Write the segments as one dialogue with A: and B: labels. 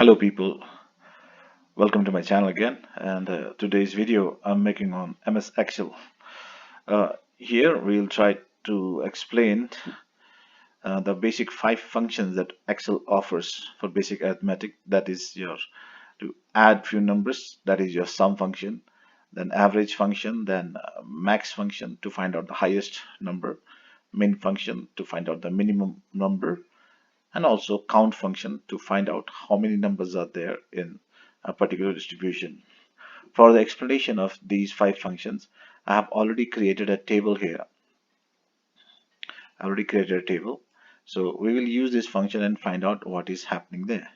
A: Hello people, welcome to my channel again, and today's video I'm making on MS Excel. Here we'll try to explain the basic 5 functions that Excel offers for basic arithmetic. That is your to add few numbers, that is your sum function, then average function, then max function to find out the highest number, min function to find out the minimum number, and also count function to find out how many numbers are there in a particular distribution. For the explanation of these 5 functions, I have already created a table here. I already created a table. So we will use this function and find out what is happening there.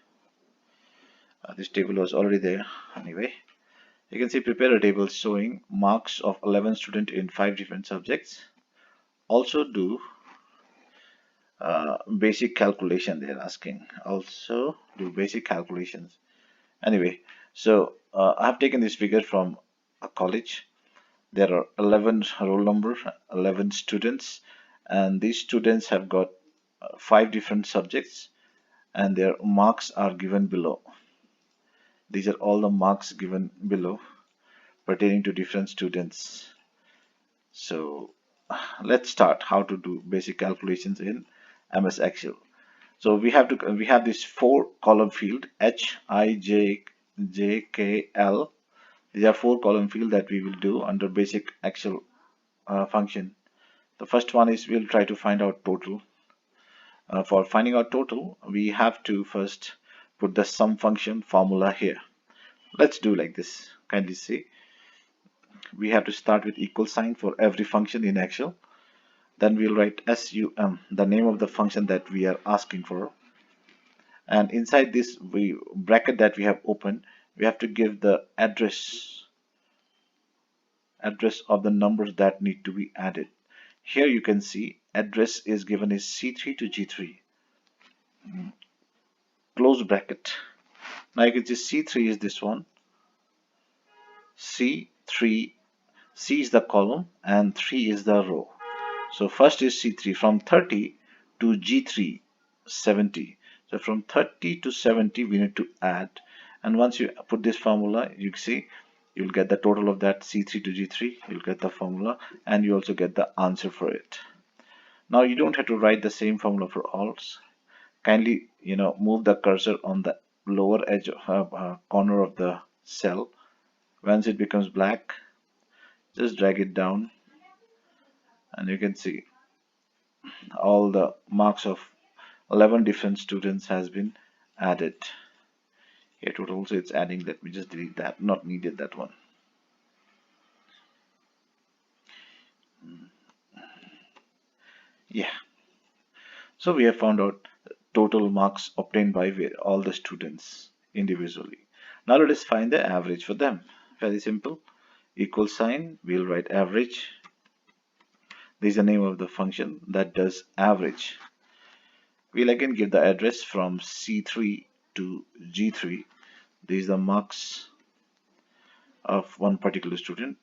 A: This table was already there anyway. You can see prepare a table showing marks of 11 students in 5 different subjects. Also do basic calculation, they're asking. Also do basic calculations. Anyway, so I have taken this figure from a college. There are 11 roll number, 11 students, and these students have got 5 different subjects, and their marks are given below. These are all the marks given below pertaining to different students. So let's start how to do basic calculations in MS Excel. So we have this 4 column field H, I, J, K, L. These are 4 column field that we will do under basic Excel function. The first one is we'll try to find out total. For finding out total, we have to first put the sum function formula here. Let's do like this. Kindly see. We have to start with equal sign for every function in Excel. Then we'll write SUM, the name of the function that we are asking for. And inside this bracket that we have opened, we have to give the address of the numbers that need to be added. Here you can see address is given as C3 to G3. Close bracket. Now you can see C3 is this one. C3, C is the column and 3 is the row. So first is C3 from 30 to G3, 70. So from 30 to 70 we need to add, and once you put this formula, you see you'll get the total of that C3 to G3, you'll get the formula, and you also get the answer for it. Now you don't have to write the same formula for all. Kindly move the cursor on the lower edge corner of the cell. Once it becomes black, just drag it down, and you can see all the marks of 11 different students has been added. Here total, so it's adding. Let me just delete that, not needed that one. Yeah, so we have found out total marks obtained by all the students individually. Now let us find the average for them. Very simple. Equal sign, we'll write average. This is the name of the function that does average. We'll again give the address from C3 to G3. These are the marks of one particular student.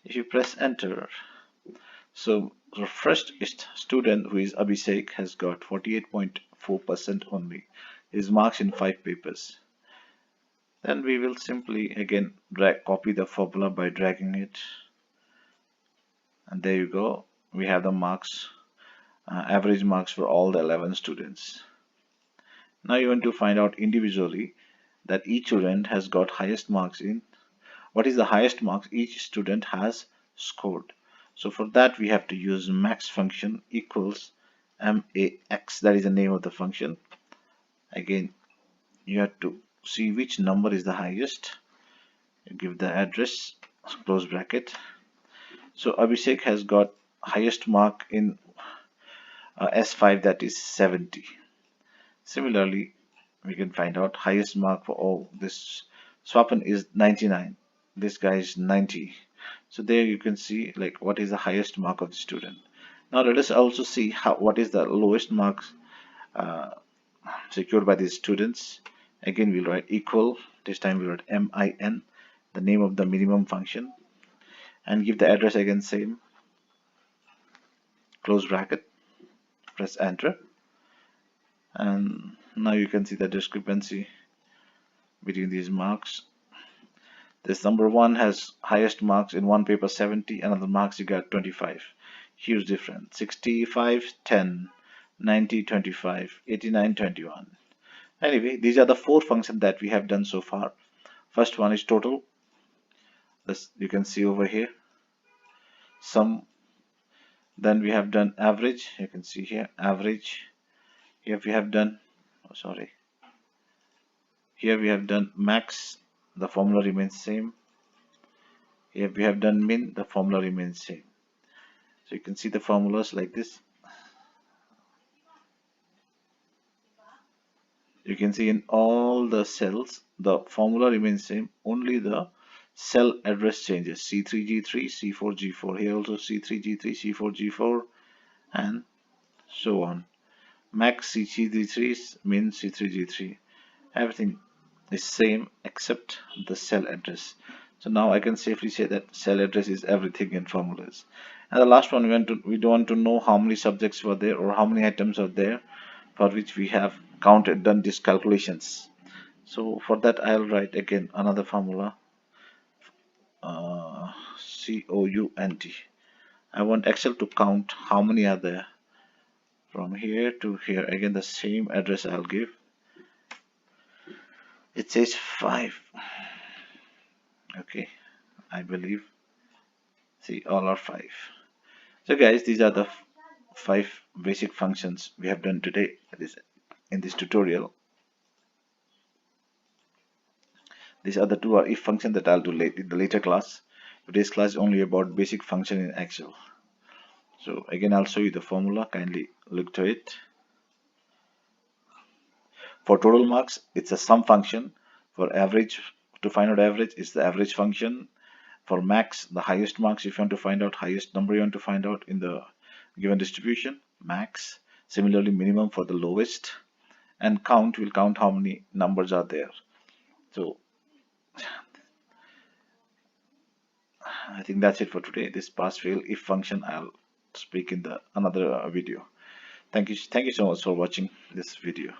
A: If you press enter, so the first student, who is Abhishek, has got 48.4% only. His marks in 5 papers. Then we will simply again copy the formula by dragging it, and there you go. We have the marks, average marks for all the 11 students. Now you want to find out individually that each student has got highest marks in. What is the highest marks each student has scored? So for that we have to use max function equals max, that is the name of the function. Again, you have to see which number is the highest. You give the address, close bracket. So Abhishek has got highest mark in S5, that is 70. Similarly, we can find out highest mark for this Swapan is 99. This guy is 90. So there you can see like what is the highest mark of the student. Now let us also see what is the lowest marks secured by these students. Again we'll write equal, this time we'll write min, the name of the minimum function, and give the address again same, close bracket, press enter, and now you can see the discrepancy between these marks. This number 1 has highest marks in one paper 70, another marks you got 25. Huge difference. 65, 10, 90, 25, 89, 21. Anyway, these are the 4 functions that we have done so far. First one is total. This you can see over here. Sum. Then we have done average. You can see here average. Here we have done, here we have done max. The formula remains same. Here we have done min. The formula remains same. So you can see the formulas like this. You can see in all the cells the formula remains same, only the cell address changes. C3G3, C4G4. Here also C3G3, C4G4, and so on. Max C3G3, min C3G3. Everything is same except the cell address. So now I can safely say that cell address is everything in formulas. And the last one, we want to know how many subjects were there or how many items are there for which we have done these calculations. So for that I'll write again another formula, COUNT. I want Excel to count how many are there from here to here. Again the same address I'll give. It says 5. Okay, I believe. See, all are 5. So guys, these are the 5 basic functions we have done today in this tutorial. These are the 2 if function that I'll do in the later class. Today's class is only about basic function in Excel. So again, I'll show you the formula. Kindly look to it. For total marks, it's a sum function. For average, to find out average, it's the average function. For max, the highest marks, if you want to find out highest number you want to find out in the given distribution, max. Similarly, minimum for the lowest. And count will count how many numbers are there. So I think that's it for today. This pass fail if function I'll speak in the another video. Thank you so much for watching this video.